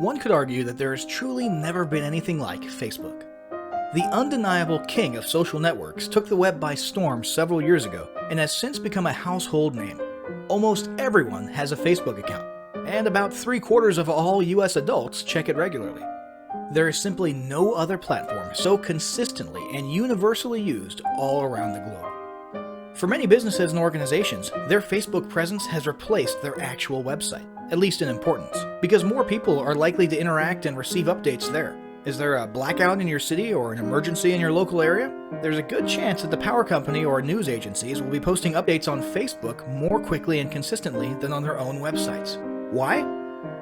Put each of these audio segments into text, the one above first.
One could argue that there has truly never been anything like Facebook. The undeniable king of social networks took the web by storm several years ago and has since become a household name. Almost everyone has a Facebook account, and about 3/4 of all US adults check it regularly. There is simply no other platform so consistently and universally used all around the globe. For many businesses and organizations, their Facebook presence has replaced their actual website, at least in importance, because more people are likely to interact and receive updates there. Is there a blackout in your city or an emergency in your local area? There's a good chance that the power company or news agencies will be posting updates on Facebook more quickly and consistently than on their own websites. Why?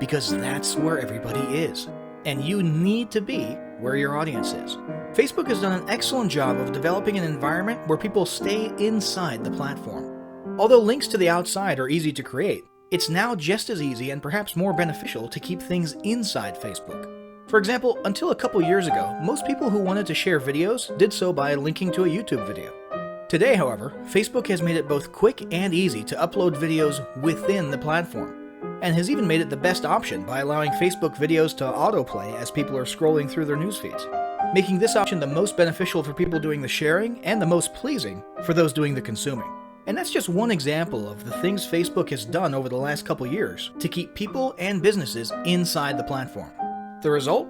Because that's where everybody is, and you need to be where your audience is. Facebook has done an excellent job of developing an environment where people stay inside the platform. Although links to the outside are easy to create, it's now just as easy and perhaps more beneficial to keep things inside Facebook. For example, until a couple years ago, most people who wanted to share videos did so by linking to a YouTube video. Today, however, Facebook has made it both quick and easy to upload videos within the platform, and has even made it the best option by allowing Facebook videos to autoplay as people are scrolling through their news feeds, making this option the most beneficial for people doing the sharing and the most pleasing for those doing the consuming. And that's just one example of the things Facebook has done over the last couple years to keep people and businesses inside the platform. The result?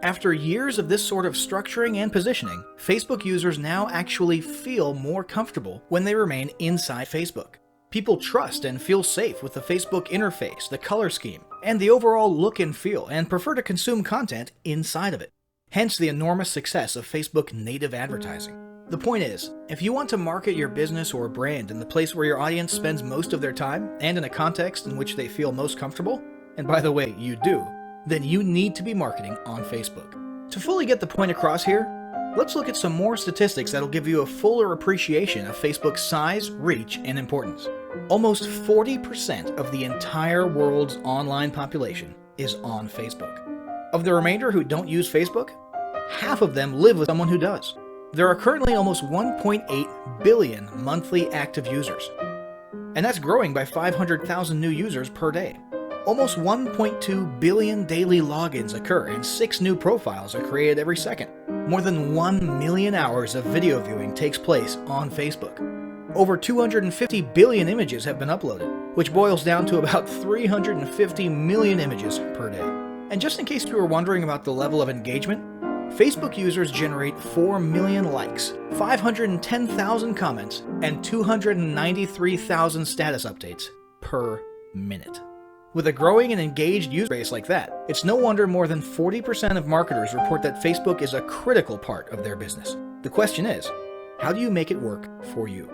After years of this sort of structuring and positioning, Facebook users now actually feel more comfortable when they remain inside Facebook. People trust and feel safe with the Facebook interface, the color scheme, and the overall look and feel, and prefer to consume content inside of it. Hence the enormous success of Facebook native advertising. The point is, if you want to market your business or brand in the place where your audience spends most of their time, and in a context in which they feel most comfortable, and by the way, you do, then you need to be marketing on Facebook. To fully get the point across here, let's look at some more statistics that'll give you a fuller appreciation of Facebook's size, reach, and importance. Almost 40% of the entire world's online population is on Facebook. Of the remainder who don't use Facebook, half of them live with someone who does. There are currently almost 1.8 billion monthly active users, and that's growing by 500,000 new users per day. Almost 1.2 billion daily logins occur and 6 new profiles are created every second. More than 1 million hours of video viewing takes place on Facebook. Over 250 billion images have been uploaded, which boils down to about 350 million images per day. And just in case you were wondering about the level of engagement, Facebook users generate 4 million likes, 510,000 comments, and 293,000 status updates per minute. With a growing and engaged user base like that, it's no wonder more than 40% of marketers report that Facebook is a critical part of their business. The question is, how do you make it work for you?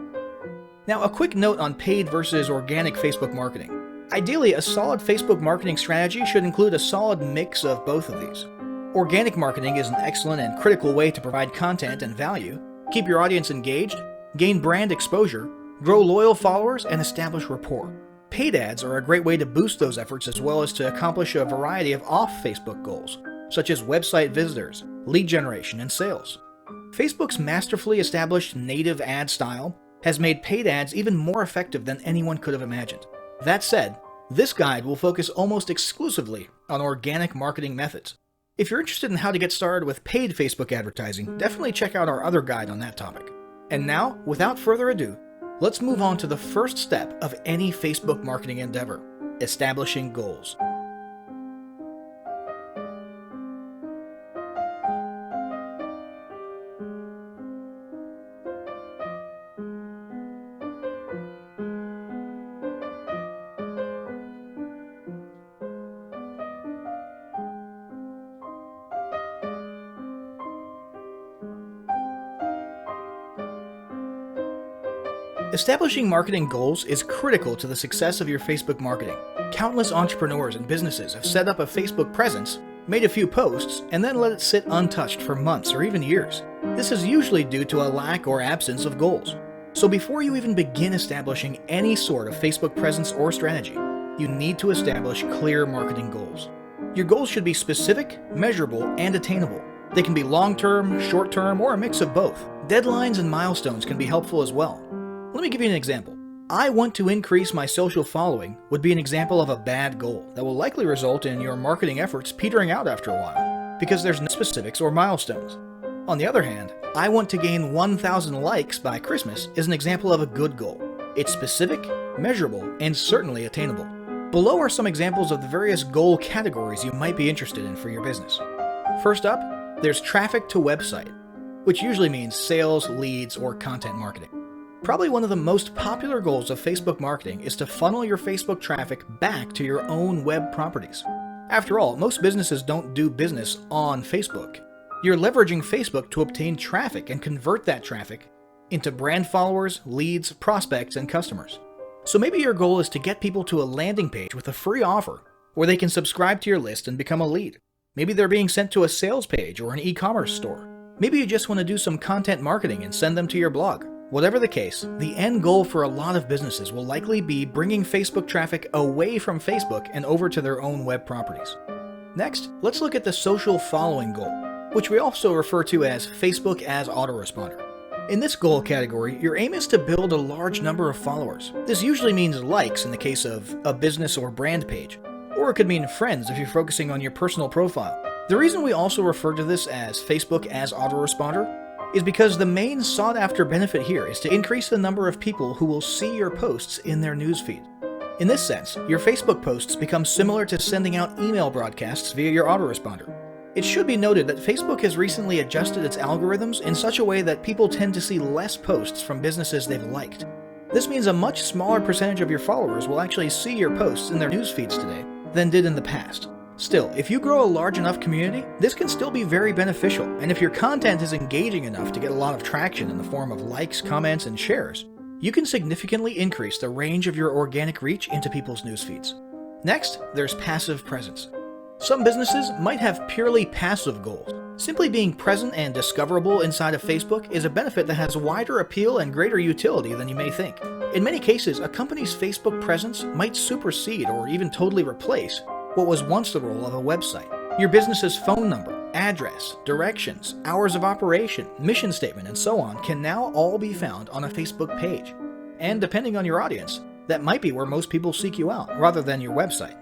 Now, a quick note on paid versus organic Facebook marketing. Ideally, a solid Facebook marketing strategy should include a solid mix of both of these. Organic marketing is an excellent and critical way to provide content and value, keep your audience engaged, gain brand exposure, grow loyal followers, and establish rapport. Paid ads are a great way to boost those efforts as well as to accomplish a variety of off-Facebook goals, such as website visitors, lead generation, and sales. Facebook's masterfully established native ad style has made paid ads even more effective than anyone could have imagined. That said, this guide will focus almost exclusively on organic marketing methods. If you're interested in how to get started with paid Facebook advertising, definitely check out our other guide on that topic. And now, without further ado, let's move on to the first step of any Facebook marketing endeavor: establishing goals. Establishing marketing goals is critical to the success of your Facebook marketing. Countless entrepreneurs and businesses have set up a Facebook presence, made a few posts, and then let it sit untouched for months or even years. This is usually due to a lack or absence of goals. So before you even begin establishing any sort of Facebook presence or strategy, you need to establish clear marketing goals. Your goals should be specific, measurable, and attainable. They can be long-term, short-term, or a mix of both. Deadlines and milestones can be helpful as well. Let me give you an example. I want to increase my social following would be an example of a bad goal that will likely result in your marketing efforts petering out after a while, because there's no specifics or milestones. On the other hand, I want to gain 1,000 likes by Christmas is an example of a good goal. It's specific, measurable, and certainly attainable. Below are some examples of the various goal categories you might be interested in for your business. First up, there's traffic to website, which usually means sales, leads, or content marketing. Probably one of the most popular goals of Facebook marketing is to funnel your Facebook traffic back to your own web properties. After all, most businesses don't do business on Facebook. You're leveraging Facebook to obtain traffic and convert that traffic into brand followers, leads, prospects, and customers. So maybe your goal is to get people to a landing page with a free offer where they can subscribe to your list and become a lead. Maybe they're being sent to a sales page or an e-commerce store. Maybe you just want to do some content marketing and send them to your blog. Whatever the case, the end goal for a lot of businesses will likely be bringing Facebook traffic away from Facebook and over to their own web properties. Next, let's look at the social following goal, which we also refer to as Facebook as autoresponder. In this goal category, your aim is to build a large number of followers. This usually means likes in the case of a business or brand page, or it could mean friends if you're focusing on your personal profile. The reason we also refer to this as Facebook as autoresponder is because the main sought-after benefit here is to increase the number of people who will see your posts in their newsfeed. In this sense, your Facebook posts become similar to sending out email broadcasts via your autoresponder. It should be noted that Facebook has recently adjusted its algorithms in such a way that people tend to see less posts from businesses they've liked. This means a much smaller percentage of your followers will actually see your posts in their news feeds today than did in the past. Still, if you grow a large enough community, this can still be very beneficial, and if your content is engaging enough to get a lot of traction in the form of likes, comments, and shares, you can significantly increase the range of your organic reach into people's news feeds. Next, there's passive presence. Some businesses might have purely passive goals. Simply being present and discoverable inside of Facebook is a benefit that has wider appeal and greater utility than you may think. In many cases, a company's Facebook presence might supersede or even totally replace what was once the role of a website. Your business's phone number, address, directions, hours of operation, mission statement, and so on can now all be found on a Facebook page. And depending on your audience, that might be where most people seek you out, rather than your website.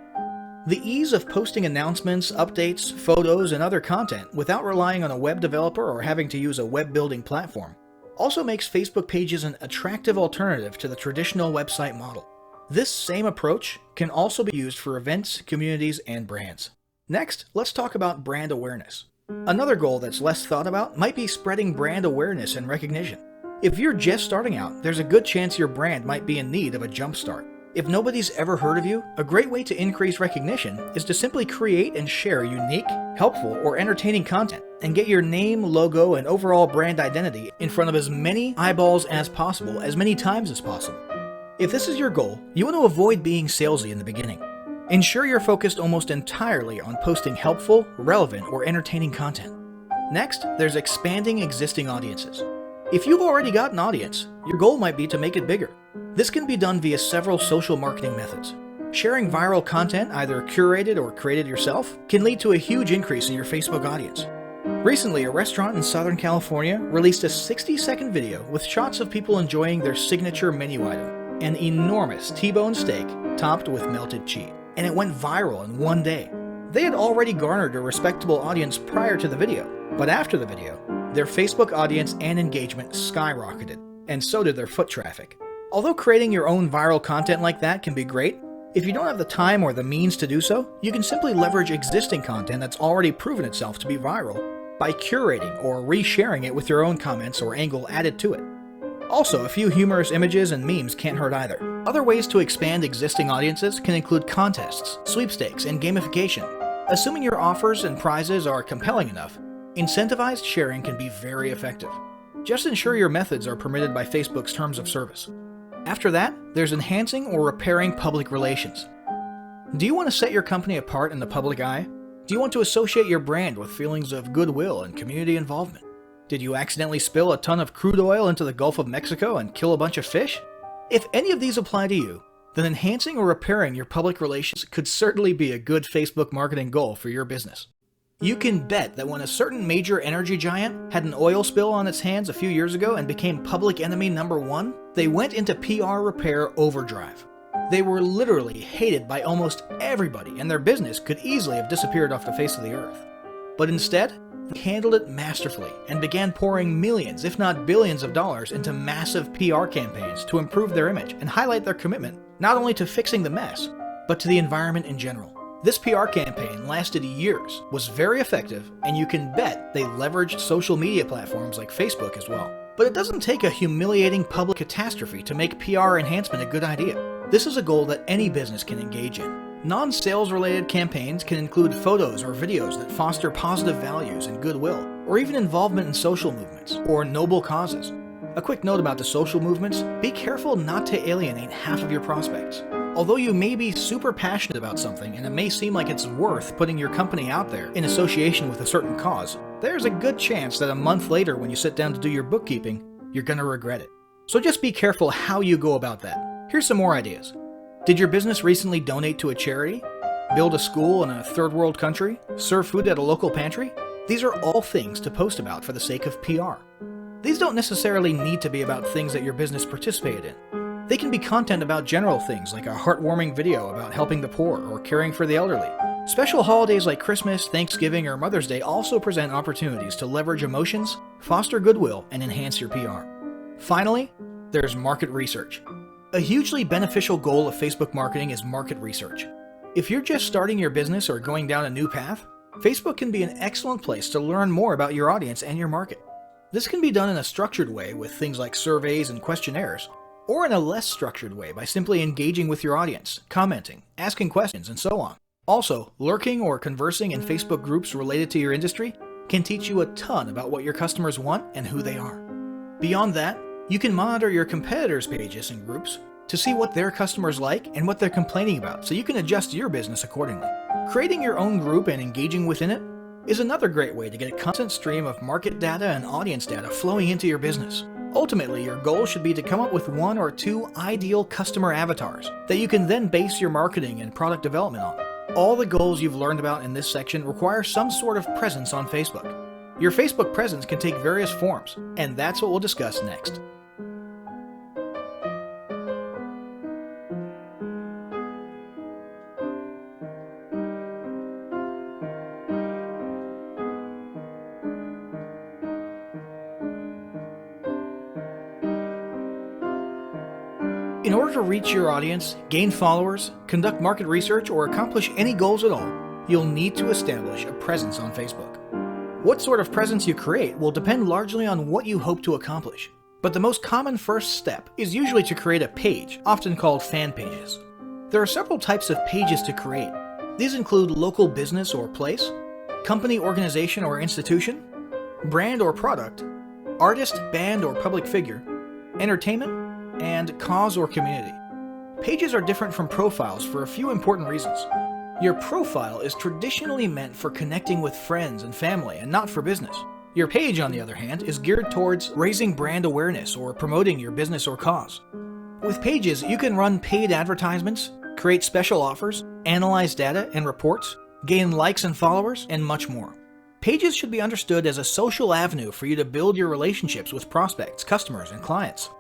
The ease of posting announcements, updates, photos, and other content without relying on a web developer or having to use a web building platform also makes Facebook pages an attractive alternative to the traditional website model. This same approach can also be used for events, communities, and brands. Next, let's talk about brand awareness. Another goal that's less thought about might be spreading brand awareness and recognition. If you're just starting out, there's a good chance your brand might be in need of a jump start. If nobody's ever heard of you, a great way to increase recognition is to simply create and share unique, helpful, or entertaining content and get your name, logo, and overall brand identity in front of as many eyeballs as possible, as many times as possible. If this is your goal, you want to avoid being salesy in the beginning. Ensure you're focused almost entirely on posting helpful, relevant, or entertaining content. Next, there's expanding existing audiences. If you've already got an audience, your goal might be to make it bigger. This can be done via several social marketing methods. Sharing viral content, either curated or created yourself, can lead to a huge increase in your Facebook audience. Recently, a restaurant in Southern California released a 60-second video with shots of people enjoying their signature menu item, an enormous T-bone steak topped with melted cheese, and it went viral in one day. They had already garnered a respectable audience prior to the video, but after the video, their Facebook audience and engagement skyrocketed, and so did their foot traffic. Although creating your own viral content like that can be great, if you don't have the time or the means to do so, you can simply leverage existing content that's already proven itself to be viral by curating or resharing it with your own comments or angle added to it. Also, a few humorous images and memes can't hurt either. Other ways to expand existing audiences can include contests, sweepstakes, and gamification. Assuming your offers and prizes are compelling enough, incentivized sharing can be very effective. Just ensure your methods are permitted by Facebook's terms of service. After that, there's enhancing or repairing public relations. Do you want to set your company apart in the public eye? Do you want to associate your brand with feelings of goodwill and community involvement? Did you accidentally spill a ton of crude oil into the Gulf of Mexico and kill a bunch of fish? If any of these apply to you, then enhancing or repairing your public relations could certainly be a good Facebook marketing goal for your business. You can bet that when a certain major energy giant had an oil spill on its hands a few years ago and became public enemy number one, they went into PR repair overdrive. They were literally hated by almost everybody, and their business could easily have disappeared off the face of the earth. But instead, they handled it masterfully and began pouring millions, if not billions of dollars into massive PR campaigns to improve their image and highlight their commitment not only to fixing the mess, but to the environment in general. This PR campaign lasted years, was very effective, and you can bet they leveraged social media platforms like Facebook as well. But it doesn't take a humiliating public catastrophe to make PR enhancement a good idea. This is a goal that any business can engage in. Non-sales related campaigns can include photos or videos that foster positive values and goodwill, or even involvement in social movements or noble causes. A quick note about the social movements: be careful not to alienate half of your prospects. Although you may be super passionate about something and it may seem like it's worth putting your company out there in association with a certain cause, there's a good chance that a month later when you sit down to do your bookkeeping, you're gonna regret it. So just be careful how you go about that. Here's some more ideas. Did your business recently donate to a charity? Build a school in a third world country? Serve food at a local pantry? These are all things to post about for the sake of PR. These don't necessarily need to be about things that your business participated in. They can be content about general things like a heartwarming video about helping the poor or caring for the elderly. Special holidays like Christmas, Thanksgiving, or Mother's Day also present opportunities to leverage emotions, foster goodwill, and enhance your PR. Finally, there's market research. A hugely beneficial goal of Facebook marketing is market research. If you're just starting your business or going down a new path, Facebook can be an excellent place to learn more about your audience and your market. This can be done in a structured way with things like surveys and questionnaires, or in a less structured way by simply engaging with your audience, commenting, asking questions, and so on. Also, lurking or conversing in Facebook groups related to your industry can teach you a ton about what your customers want and who they are. Beyond that, you can monitor your competitors' pages and groups to see what their customers like and what they're complaining about, so you can adjust your business accordingly. Creating your own group and engaging within it is another great way to get a constant stream of market data and audience data flowing into your business. Ultimately, your goal should be to come up with 1 or 2 ideal customer avatars that you can then base your marketing and product development on. All the goals you've learned about in this section require some sort of presence on Facebook. Your Facebook presence can take various forms, and that's what we'll discuss next. In order to reach your audience, gain followers, conduct market research, or accomplish any goals at all, you'll need to establish a presence on Facebook. What sort of presence you create will depend largely on what you hope to accomplish. But the most common first step is usually to create a page, often called fan pages. There are several types of pages to create. These include local business or place, company, organization, or institution, brand or product, artist, band, or public figure, entertainment, and cause or community. Pages are different from profiles for a few important reasons. Your profile is traditionally meant for connecting with friends and family and not for business. Your page, on the other hand, is geared towards raising brand awareness or promoting your business or cause. With pages, you can run paid advertisements, create special offers, analyze data and reports, gain likes and followers, and much more. Pages should be understood as a social avenue for you to build your relationships with prospects, customers, and clients.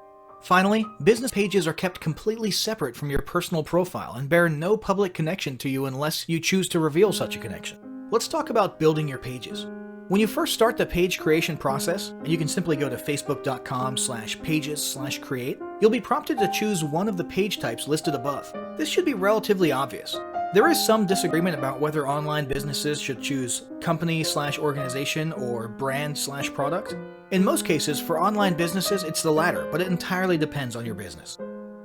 Finally, business pages are kept completely separate from your personal profile and bear no public connection to you unless you choose to reveal such a connection. Let's talk about building your pages. When you first start the page creation process, and you can simply go to facebook.com/pages/create, you'll be prompted to choose one of the page types listed above. This should be relatively obvious. There is some disagreement about whether online businesses should choose company/organization or brand/product. In most cases, for online businesses, it's the latter, but it entirely depends on your business.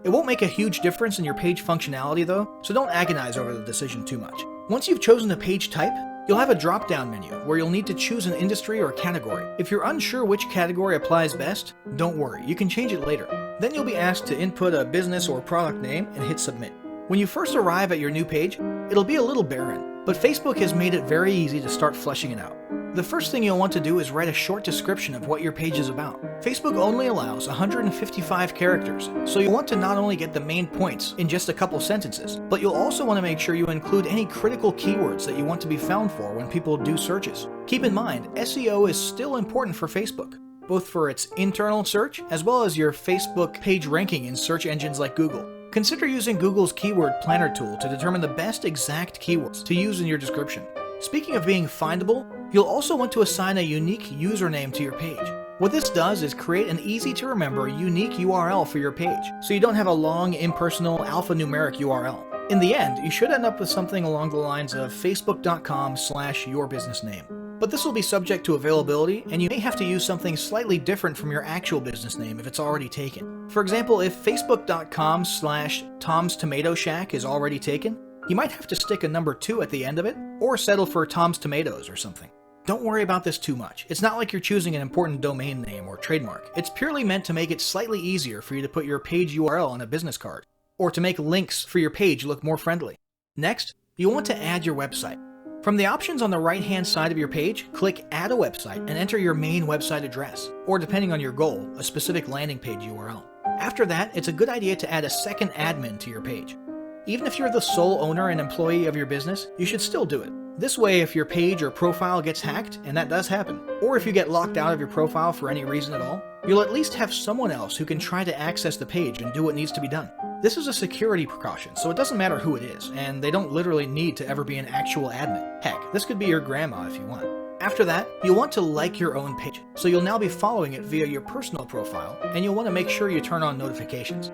It won't make a huge difference in your page functionality though, so don't agonize over the decision too much. Once you've chosen a page type, you'll have a drop-down menu where you'll need to choose an industry or category. If you're unsure which category applies best, don't worry, you can change it later. Then you'll be asked to input a business or product name and hit submit. When you first arrive at your new page, it'll be a little barren, but Facebook has made it very easy to start fleshing it out. The first thing you'll want to do is write a short description of what your page is about. Facebook only allows 155 characters, so you'll want to not only get the main points in just a couple sentences, but you'll also want to make sure you include any critical keywords that you want to be found for when people do searches. Keep in mind, SEO is still important for Facebook, both for its internal search as well as your Facebook page ranking in search engines like Google. Consider using Google's keyword planner tool to determine the best exact keywords to use in your description. Speaking of being findable, you'll also want to assign a unique username to your page. What this does is create an easy to remember unique URL for your page, so you don't have a long, impersonal, alphanumeric URL. In the end, you should end up with something along the lines of facebook.com/yourbusinessname. But this will be subject to availability, and you may have to use something slightly different from your actual business name if it's already taken. For example, if facebook.com/Tom's Tomato Shack is already taken, you might have to stick a number 2 at the end of it, or settle for Tom's Tomatoes or something. Don't worry about this too much. It's not like you're choosing an important domain name or trademark. It's purely meant to make it slightly easier for you to put your page URL on a business card, or to make links for your page look more friendly. Next, you'll want to add your website. From the options on the right-hand side of your page, click Add a Website and enter your main website address, or depending on your goal, a specific landing page URL. After that, it's a good idea to add a second admin to your page. Even if you're the sole owner and employee of your business, you should still do it. This way, if your page or profile gets hacked, and that does happen, or if you get locked out of your profile for any reason at all, you'll at least have someone else who can try to access the page and do what needs to be done. This is a security precaution, so it doesn't matter who it is, and they don't literally need to ever be an actual admin. Heck, this could be your grandma if you want. After that, you'll want to like your own page, so you'll now be following it via your personal profile, and you'll want to make sure you turn on notifications.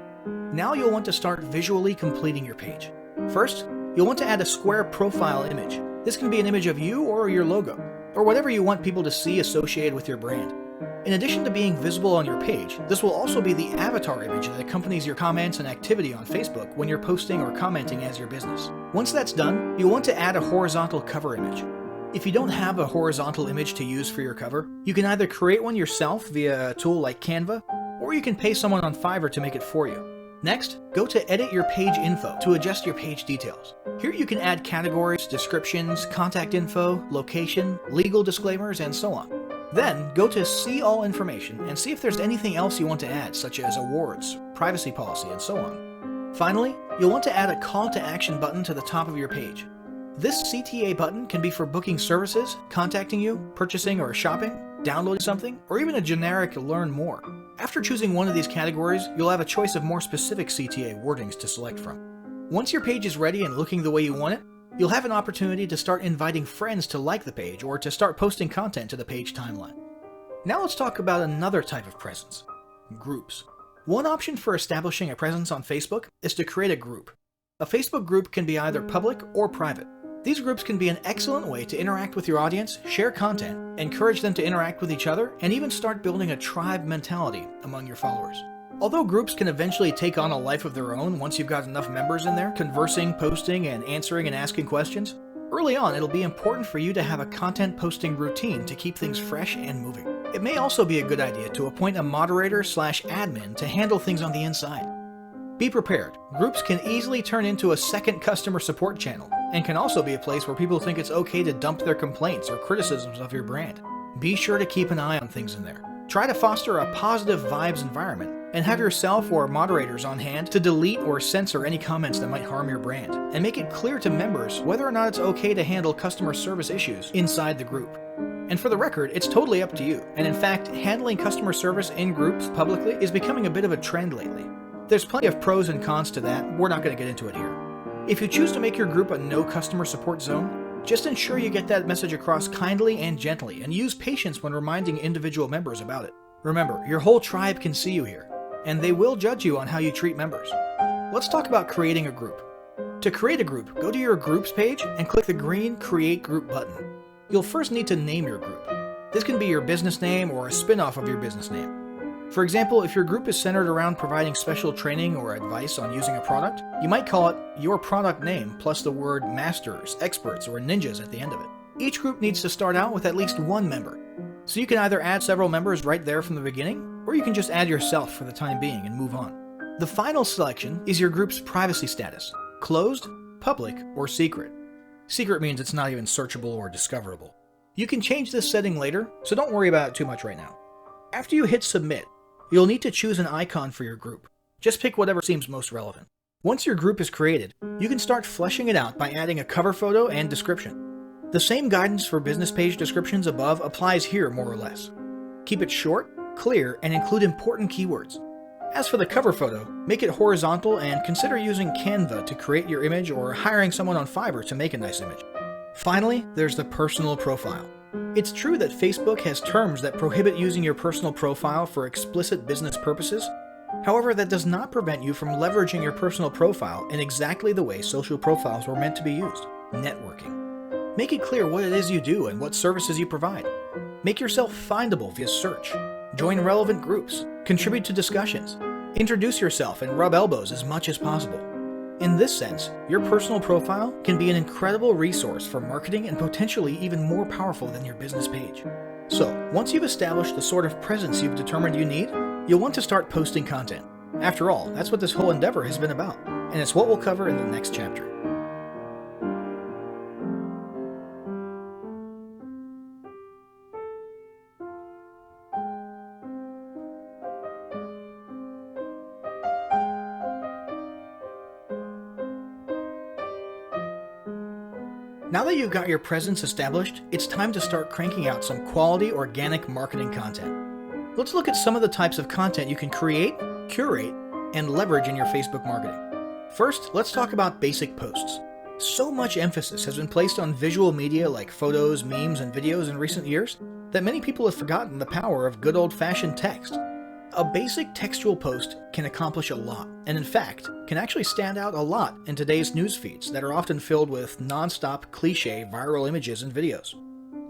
Now you'll want to start visually completing your page. First, you'll want to add a square profile image. This can be an image of you or your logo, or whatever you want people to see associated with your brand. In addition to being visible on your page, this will also be the avatar image that accompanies your comments and activity on Facebook when you're posting or commenting as your business. Once that's done, you'll want to add a horizontal cover image. If you don't have a horizontal image to use for your cover, you can either create one yourself via a tool like Canva, or you can pay someone on Fiverr to make it for you. Next, go to Edit Your Page Info to adjust your page details. Here you can add categories, descriptions, contact info, location, legal disclaimers, and so on. Then, go to See All Information and see if there's anything else you want to add, such as awards, privacy policy, and so on. Finally, you'll want to add a call to action button to the top of your page. This CTA button can be for booking services, contacting you, purchasing or shopping, downloading something, or even a generic Learn More. After choosing one of these categories, you'll have a choice of more specific CTA wordings to select from. Once your page is ready and looking the way you want it, you'll have an opportunity to start inviting friends to like the page or to start posting content to the page timeline. Now let's talk about another type of presence: groups. One option for establishing a presence on Facebook is to create a group. A Facebook group can be either public or private. These groups can be an excellent way to interact with your audience, share content, encourage them to interact with each other, and even start building a tribe mentality among your followers. Although groups can eventually take on a life of their own once you've got enough members in there, conversing, posting, and answering and asking questions, early on it'll be important for you to have a content posting routine to keep things fresh and moving. It may also be a good idea to appoint a moderator/admin to handle things on the inside. Be prepared. Groups can easily turn into a second customer support channel, and can also be a place where people think it's okay to dump their complaints or criticisms of your brand. Be sure to keep an eye on things in there. Try to foster a positive vibes environment, and have yourself or moderators on hand to delete or censor any comments that might harm your brand, and make it clear to members whether or not it's okay to handle customer service issues inside the group. And for the record, it's totally up to you, and in fact, handling customer service in groups publicly is becoming a bit of a trend lately. There's plenty of pros and cons to that. We're not going to get into it here. If you choose to make your group a no customer support zone, just ensure you get that message across kindly and gently, and use patience when reminding individual members about it. Remember, your whole tribe can see you here, and they will judge you on how you treat members. Let's talk about creating a group. To create a group, go to your Groups page and click the green Create Group button. You'll first need to name your group. This can be your business name or a spin-off of your business name. For example, if your group is centered around providing special training or advice on using a product, you might call it Your Product Name plus the word Masters, Experts, or Ninjas at the end of it. Each group needs to start out with at least one member. So you can either add several members right there from the beginning, or you can just add yourself for the time being and move on. The final selection is your group's privacy status: closed, public, or secret. Secret means it's not even searchable or discoverable. You can change this setting later, so don't worry about it too much right now. After you hit submit, you'll need to choose an icon for your group. Just pick whatever seems most relevant. Once your group is created, you can start fleshing it out by adding a cover photo and description. The same guidance for business page descriptions above applies here more or less. Keep it short, clear, and include important keywords. As for the cover photo, make it horizontal and consider using Canva to create your image or hiring someone on Fiverr to make a nice image. Finally, there's the personal profile. It's true that Facebook has terms that prohibit using your personal profile for explicit business purposes. However, that does not prevent you from leveraging your personal profile in exactly the way social profiles were meant to be used: networking. Make it clear what it is you do and what services you provide. Make yourself findable via search. Join relevant groups. Contribute to discussions. Introduce yourself and rub elbows as much as possible. In this sense, your personal profile can be an incredible resource for marketing and potentially even more powerful than your business page. So, once you've established the sort of presence you've determined you need, you'll want to start posting content. After all, that's what this whole endeavor has been about, and it's what we'll cover in the next chapter. Now that you've got your presence established, it's time to start cranking out some quality organic marketing content. Let's look at some of the types of content you can create, curate, and leverage in your Facebook marketing. First, let's talk about basic posts. So much emphasis has been placed on visual media like photos, memes, and videos in recent years that many people have forgotten the power of good old-fashioned text. A basic textual post can accomplish a lot, and in fact, can actually stand out a lot in today's news feeds that are often filled with non-stop cliché viral images and videos.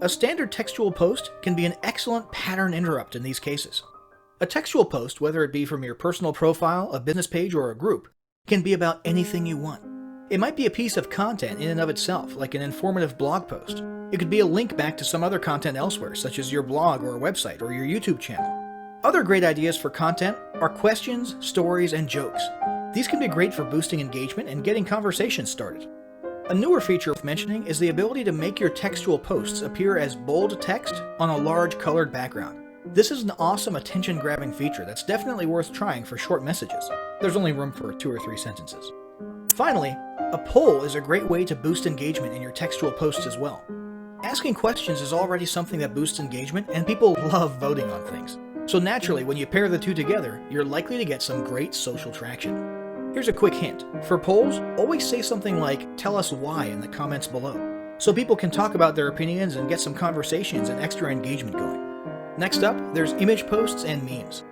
A standard textual post can be an excellent pattern interrupt in these cases. A textual post, whether it be from your personal profile, a business page, or a group, can be about anything you want. It might be a piece of content in and of itself, like an informative blog post. It could be a link back to some other content elsewhere, such as your blog or a website or your YouTube channel. Other great ideas for content are questions, stories, and jokes. These can be great for boosting engagement and getting conversations started. A newer feature worth mentioning is the ability to make your textual posts appear as bold text on a large colored background. This is an awesome attention-grabbing feature that's definitely worth trying for short messages. There's only room for 2 or 3 sentences. Finally, a poll is a great way to boost engagement in your textual posts as well. Asking questions is already something that boosts engagement, and people love voting on things. So naturally, when you pair the two together, you're likely to get some great social traction. Here's a quick hint. For polls, always say something like, "Tell us why" in the comments below, so people can talk about their opinions and get some conversations and extra engagement going. Next up, there's image posts and memes.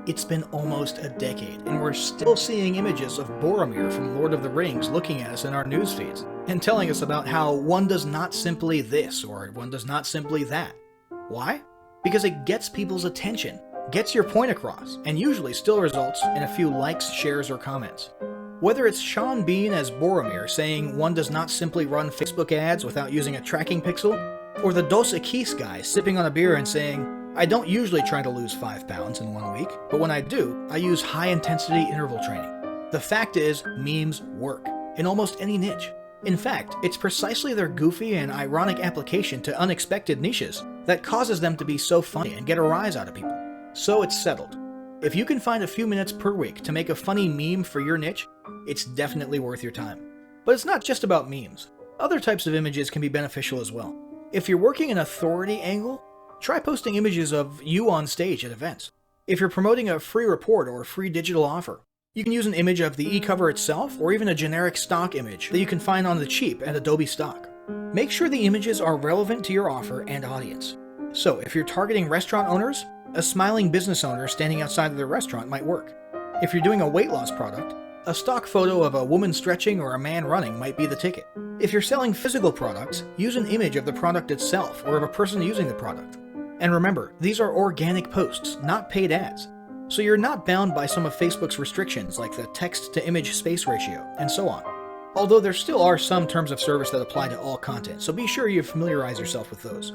It's been almost a decade, and we're still seeing images of Boromir from Lord of the Rings looking at us in our news feeds, and telling us about how one does not simply this, or one does not simply that. Why? Because it gets people's attention, gets your point across, and usually still results in a few likes, shares, or comments. Whether it's Sean Bean as Boromir saying one does not simply run Facebook ads without using a tracking pixel, or the Dos Equis guy sipping on a beer and saying, "I don't usually try to lose 5 pounds in 1 week, but when I do, I use high-intensity interval training." The fact is, memes work in almost any niche. In fact, it's precisely their goofy and ironic application to unexpected niches that causes them to be so funny and get a rise out of people. So it's settled. If you can find a few minutes per week to make a funny meme for your niche, it's definitely worth your time. But it's not just about memes. Other types of images can be beneficial as well. If you're working an authority angle, try posting images of you on stage at events. If you're promoting a free report or a free digital offer, you can use an image of the e-cover itself or even a generic stock image that you can find on the cheap at Adobe Stock. Make sure the images are relevant to your offer and audience. So if you're targeting restaurant owners, a smiling business owner standing outside of their restaurant might work. If you're doing a weight loss product, a stock photo of a woman stretching or a man running might be the ticket. If you're selling physical products, use an image of the product itself or of a person using the product. And remember, these are organic posts, not paid ads. So you're not bound by some of Facebook's restrictions like the text-to-image space ratio, and so on. Although there still are some terms of service that apply to all content, so be sure you familiarize yourself with those.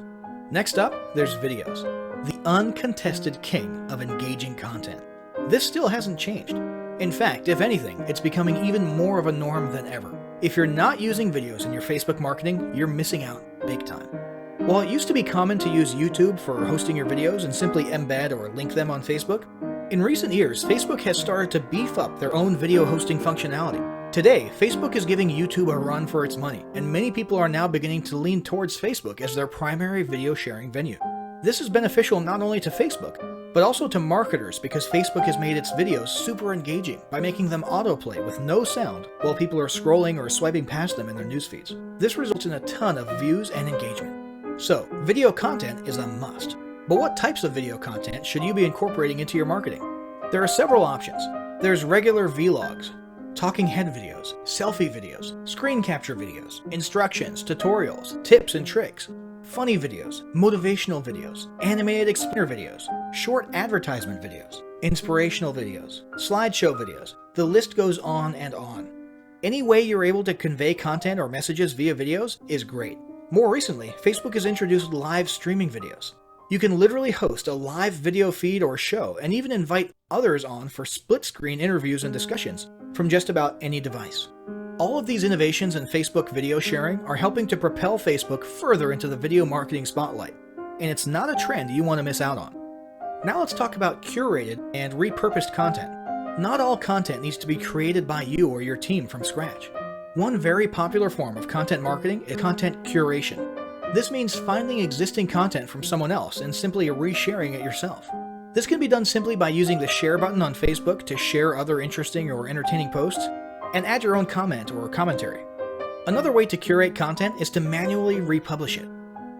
Next up, there's videos, the uncontested king of engaging content. This still hasn't changed. In fact, if anything, it's becoming even more of a norm than ever. If you're not using videos in your Facebook marketing, you're missing out big time. While it used to be common to use YouTube for hosting your videos and simply embed or link them on Facebook, in recent years, Facebook has started to beef up their own video hosting functionality. Today, Facebook is giving YouTube a run for its money, and many people are now beginning to lean towards Facebook as their primary video sharing venue. This is beneficial not only to Facebook, but also to marketers because Facebook has made its videos super engaging by making them autoplay with no sound while people are scrolling or swiping past them in their news feeds. This results in a ton of views and engagement. So, video content is a must. But what types of video content should you be incorporating into your marketing? There are several options. There's regular vlogs, talking head videos, selfie videos, screen capture videos, instructions, tutorials, tips and tricks, funny videos, motivational videos, animated explainer videos, short advertisement videos, inspirational videos, slideshow videos. The list goes on and on. Any way you're able to convey content or messages via videos is great. More recently, Facebook has introduced live streaming videos. You can literally host a live video feed or show and even invite others on for split-screen interviews and discussions from just about any device. All of these innovations in Facebook video sharing are helping to propel Facebook further into the video marketing spotlight, and it's not a trend you want to miss out on. Now let's talk about curated and repurposed content. Not all content needs to be created by you or your team from scratch. One very popular form of content marketing is content curation. This means finding existing content from someone else and simply resharing it yourself. This can be done simply by using the share button on Facebook to share other interesting or entertaining posts and add your own comment or commentary. Another way to curate content is to manually republish it.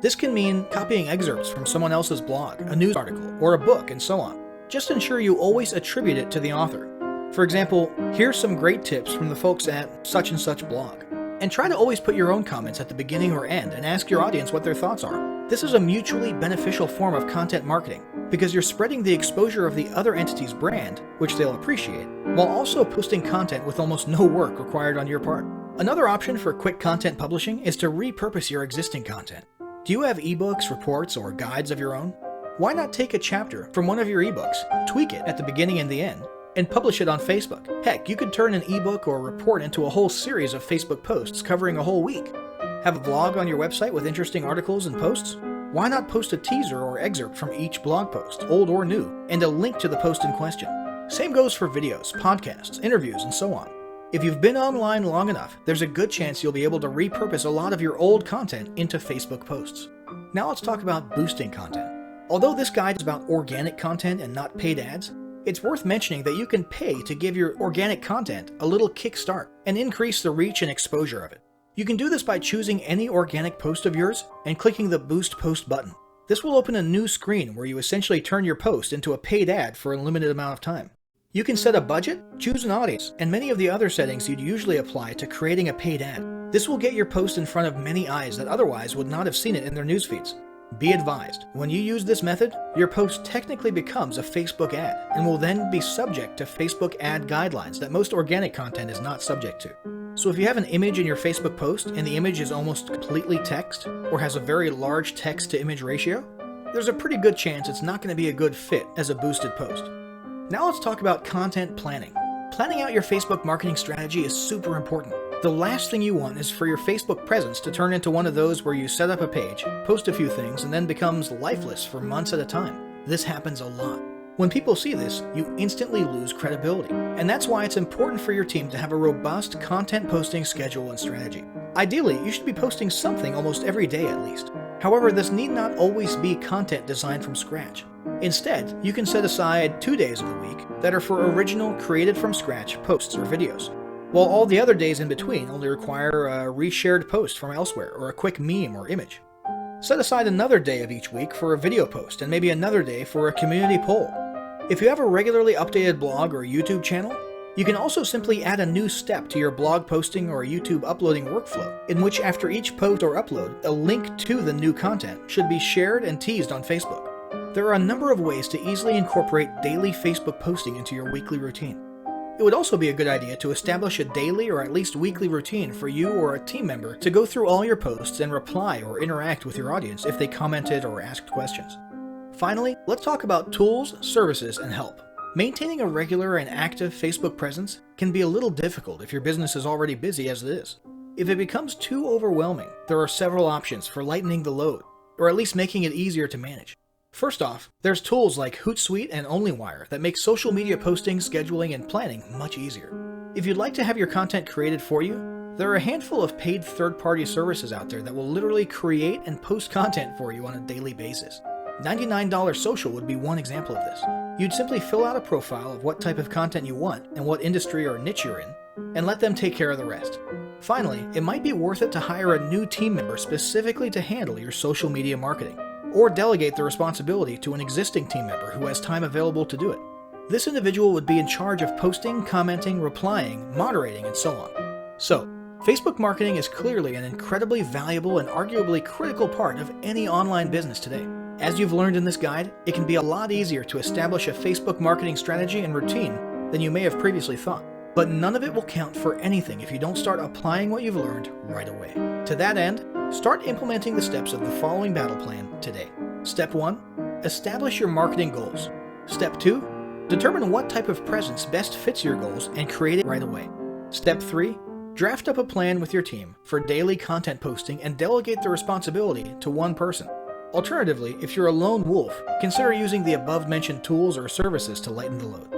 This can mean copying excerpts from someone else's blog, a news article, or a book, and so on. Just ensure you always attribute it to the author. For example, here's some great tips from the folks at such and such blog. And try to always put your own comments at the beginning or end and ask your audience what their thoughts are. This is a mutually beneficial form of content marketing because you're spreading the exposure of the other entity's brand, which they'll appreciate, while also posting content with almost no work required on your part. Another option for quick content publishing is to repurpose your existing content. Do you have ebooks, reports, or guides of your own? Why not take a chapter from one of your ebooks, tweak it at the beginning and the end, and publish it on Facebook? Heck, you could turn an ebook or report into a whole series of Facebook posts covering a whole week. Have a blog on your website with interesting articles and posts? Why not post a teaser or excerpt from each blog post, old or new, and a link to the post in question? Same goes for videos, podcasts, interviews, and so on. If you've been online long enough, there's a good chance you'll be able to repurpose a lot of your old content into Facebook posts. Now let's talk about boosting content. Although this guide is about organic content and not paid ads, it's worth mentioning that you can pay to give your organic content a little kickstart and increase the reach and exposure of it. You can do this by choosing any organic post of yours and clicking the Boost Post button. This will open a new screen where you essentially turn your post into a paid ad for a limited amount of time. You can set a budget, choose an audience, and many of the other settings you'd usually apply to creating a paid ad. This will get your post in front of many eyes that otherwise would not have seen it in their news feeds. Be advised, when you use this method, your post technically becomes a Facebook ad and will then be subject to Facebook ad guidelines that most organic content is not subject to. So if you have an image in your Facebook post and the image is almost completely text or has a very large text to image ratio, there's a pretty good chance it's not going to be a good fit as a boosted post. Now let's talk about content planning. Planning out your Facebook marketing strategy is super important. The last thing you want is for your Facebook presence to turn into one of those where you set up a page, post a few things, and then becomes lifeless for months at a time. This happens a lot. When people see this, you instantly lose credibility. And that's why it's important for your team to have a robust content posting schedule and strategy. Ideally, you should be posting something almost every day at least. However, this need not always be content designed from scratch. Instead, you can set aside 2 days of the week that are for original, created from scratch posts or videos, while all the other days in between only require a reshared post from elsewhere or a quick meme or image. Set aside another day of each week for a video post and maybe another day for a community poll. If you have a regularly updated blog or YouTube channel, you can also simply add a new step to your blog posting or YouTube uploading workflow, in which after each post or upload, a link to the new content should be shared and teased on Facebook. There are a number of ways to easily incorporate daily Facebook posting into your weekly routine. It would also be a good idea to establish a daily or at least weekly routine for you or a team member to go through all your posts and reply or interact with your audience if they commented or asked questions. Finally, let's talk about tools, services, and help. Maintaining a regular and active Facebook presence can be a little difficult if your business is already busy as it is. If it becomes too overwhelming, there are several options for lightening the load. or at least making it easier to manage. First off, there's tools like Hootsuite and OnlyWire that make social media posting, scheduling, and planning much easier. If you'd like to have your content created for you, there are a handful of paid third-party services out there that will literally create and post content for you on a daily basis. $99 Social would be one example of this. You'd simply fill out a profile of what type of content you want and what industry or niche you're in, and let them take care of the rest. Finally, it might be worth it to hire a new team member specifically to handle your social media marketing, or delegate the responsibility to an existing team member who has time available to do it. This individual would be in charge of posting, commenting, replying, moderating, and so on. So, Facebook marketing is clearly an incredibly valuable and arguably critical part of any online business today. As you've learned in this guide, it can be a lot easier to establish a Facebook marketing strategy and routine than you may have previously thought. But none of it will count for anything if you don't start applying what you've learned right away. To that end, start implementing the steps of the following battle plan today. Step 1. Establish your marketing goals. Step 2. Determine what type of presence best fits your goals and create it right away. Step 3. Draft up a plan with your team for daily content posting and delegate the responsibility to one person. Alternatively, if you're a lone wolf, consider using the above-mentioned tools or services to lighten the load.